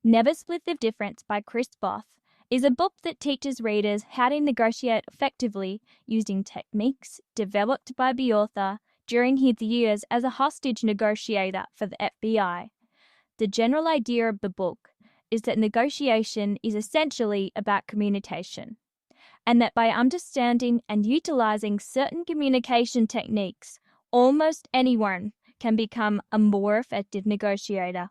Never Split the Difference by Chris Voss is a book that teaches readers how to negotiate effectively using techniques developed by the author during his years as a hostage negotiator for the FBI. The general idea of the book is that negotiation is essentially about communication, and that by understanding and utilizing certain communication techniques, almost anyone can become a more effective negotiator.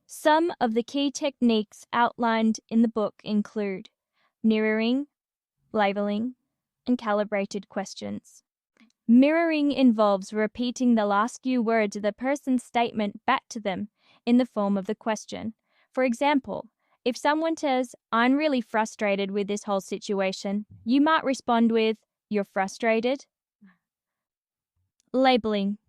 Some of the key techniques outlined in the book include mirroring, labeling, and calibrated questions. Mirroring involves repeating the last few words of the person's statement back to them in the form of the question. For example, if someone says, "I'm really frustrated with this whole situation," you might respond with, "You're frustrated?" Labeling.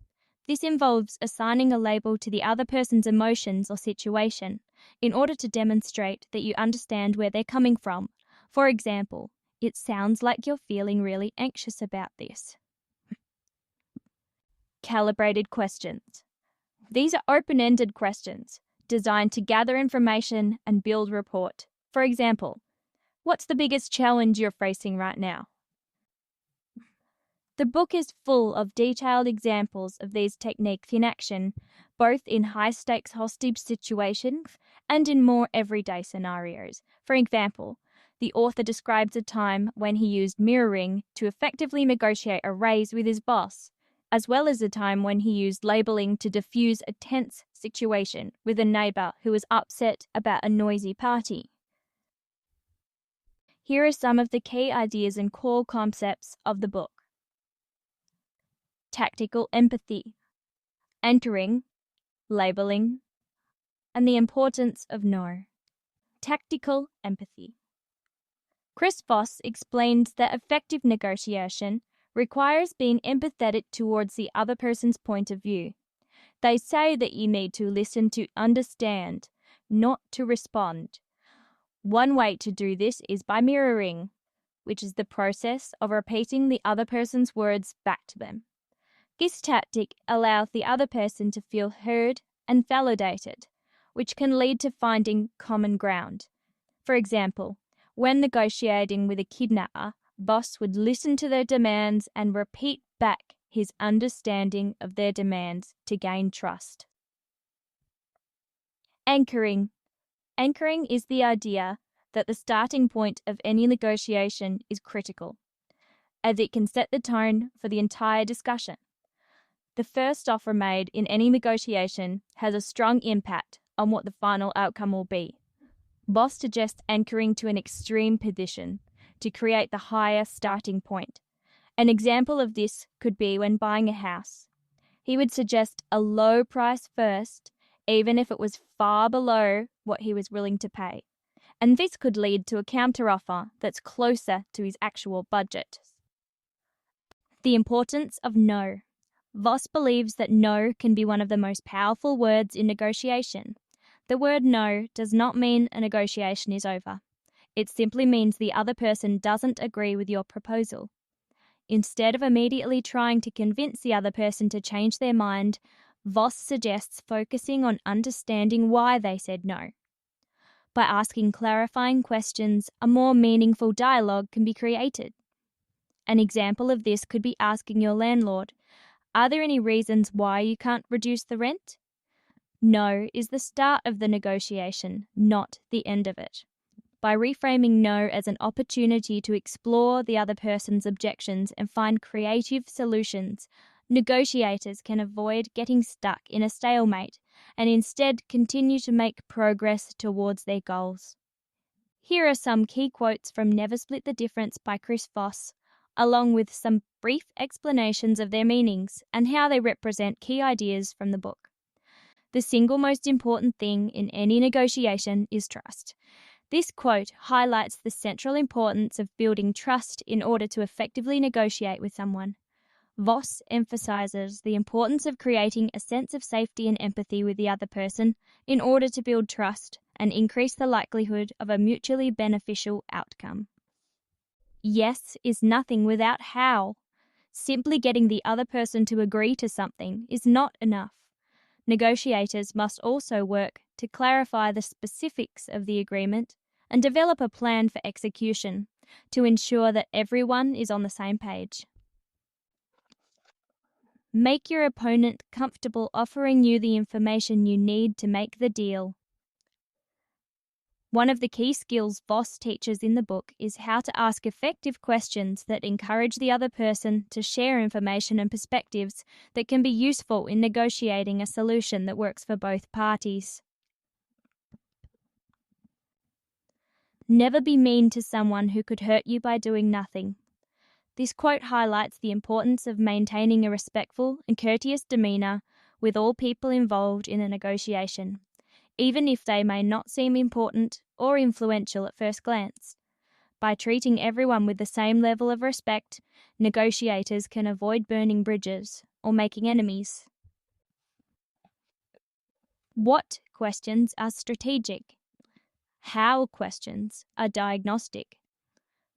This involves assigning a label to the other person's emotions or situation in order to demonstrate that you understand where they're coming from. For example, "It sounds like you're feeling really anxious about this." Calibrated questions. These are open-ended questions designed to gather information and build rapport. For example, "What's the biggest challenge you're facing right now?" The book is full of detailed examples of these techniques in action, both in high-stakes hostage situations and in more everyday scenarios. For example, the author describes a time when he used mirroring to effectively negotiate a raise with his boss, as well as a time when he used labeling to diffuse a tense situation with a neighbor who was upset about a noisy party. Here are some of the key ideas and core concepts of the book. Tactical empathy, anchoring, labeling, and the importance of no. Tactical empathy. Chris Voss explains that effective negotiation requires being empathetic towards the other person's point of view. They say that you need to listen to understand, not to respond. One way to do this is by mirroring, which is the process of repeating the other person's words back to them. This tactic allows the other person to feel heard and validated, which can lead to finding common ground. For example, when negotiating with a kidnapper, Voss would listen to their demands and repeat back his understanding of their demands to gain trust. Anchoring. Anchoring is the idea that the starting point of any negotiation is critical, as it can set the tone for the entire discussion. The first offer made in any negotiation has a strong impact on what the final outcome will be. Voss suggests anchoring to an extreme position to create the higher starting point. An example of this could be when buying a house. He would suggest a low price first, even if it was far below what he was willing to pay. And this could lead to a counteroffer that's closer to his actual budget. The importance of no. Voss believes that no can be one of the most powerful words in negotiation. The word no does not mean a negotiation is over. It simply means the other person doesn't agree with your proposal. Instead of immediately trying to convince the other person to change their mind, Voss suggests focusing on understanding why they said no. By asking clarifying questions, a more meaningful dialogue can be created. An example of this could be asking your landlord, "Are there any reasons why you can't reduce the rent?" No is the start of the negotiation, not the end of it. By reframing no as an opportunity to explore the other person's objections and find creative solutions, negotiators can avoid getting stuck in a stalemate and instead continue to make progress towards their goals. Here are some key quotes from Never Split the Difference by Chris Voss, along with some brief explanations of their meanings and how they represent key ideas from the book. The single most important thing in any negotiation is trust. This quote highlights the central importance of building trust in order to effectively negotiate with someone. Voss emphasizes the importance of creating a sense of safety and empathy with the other person in order to build trust and increase the likelihood of a mutually beneficial outcome. Yes is nothing without how. Simply getting the other person to agree to something is not enough. Negotiators must also work to clarify the specifics of the agreement and develop a plan for execution to ensure that everyone is on the same page. Make your opponent comfortable offering you the information you need to make the deal. One of the key skills Voss teaches in the book is how to ask effective questions that encourage the other person to share information and perspectives that can be useful in negotiating a solution that works for both parties. Never be mean to someone who could hurt you by doing nothing. This quote highlights the importance of maintaining a respectful and courteous demeanour with all people involved in a negotiation, even if they may not seem important or influential at first glance. By treating everyone with the same level of respect, negotiators can avoid burning bridges or making enemies. What questions are strategic? How questions are diagnostic?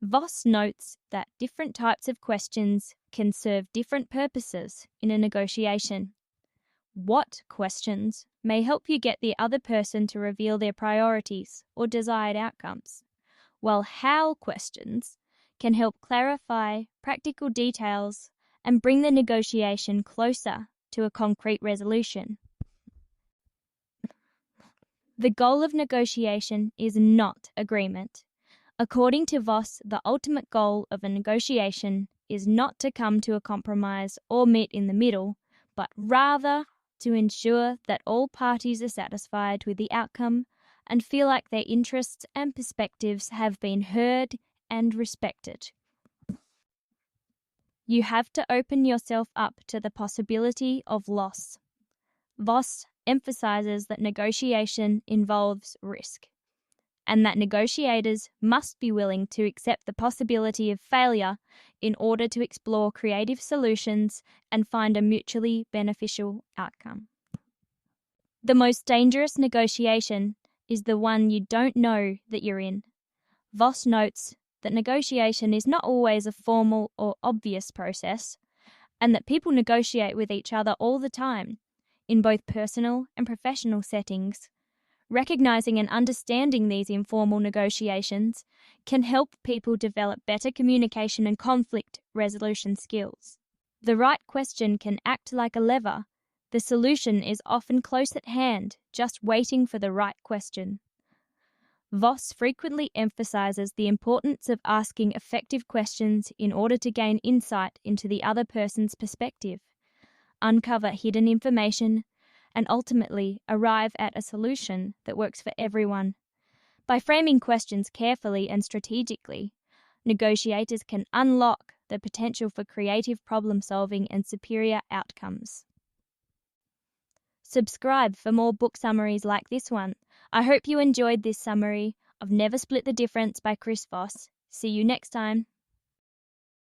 Voss notes that different types of questions can serve different purposes in a negotiation. What questions may help you get the other person to reveal their priorities or desired outcomes, while how questions can help clarify practical details and bring the negotiation closer to a concrete resolution. The goal of negotiation is not agreement. According to Voss, the ultimate goal of a negotiation is not to come to a compromise or meet in the middle, but rather to ensure that all parties are satisfied with the outcome and feel like their interests and perspectives have been heard and respected. You have to open yourself up to the possibility of loss. Voss emphasizes that negotiation involves risk, and that negotiators must be willing to accept the possibility of failure in order to explore creative solutions and find a mutually beneficial outcome. The most dangerous negotiation is the one you don't know that you're in. Voss notes that negotiation is not always a formal or obvious process, and that people negotiate with each other all the time, in both personal and professional settings. Recognizing and understanding these informal negotiations can help people develop better communication and conflict resolution skills. The right question can act like a lever. The solution is often close at hand, just waiting for the right question. Voss frequently emphasizes the importance of asking effective questions in order to gain insight into the other person's perspective, uncover hidden information, and ultimately arrive at a solution that works for everyone. By framing questions carefully and strategically, negotiators can unlock the potential for creative problem-solving and superior outcomes. Subscribe for more book summaries like this one. I hope you enjoyed this summary of Never Split the Difference by Chris Voss. See you next time.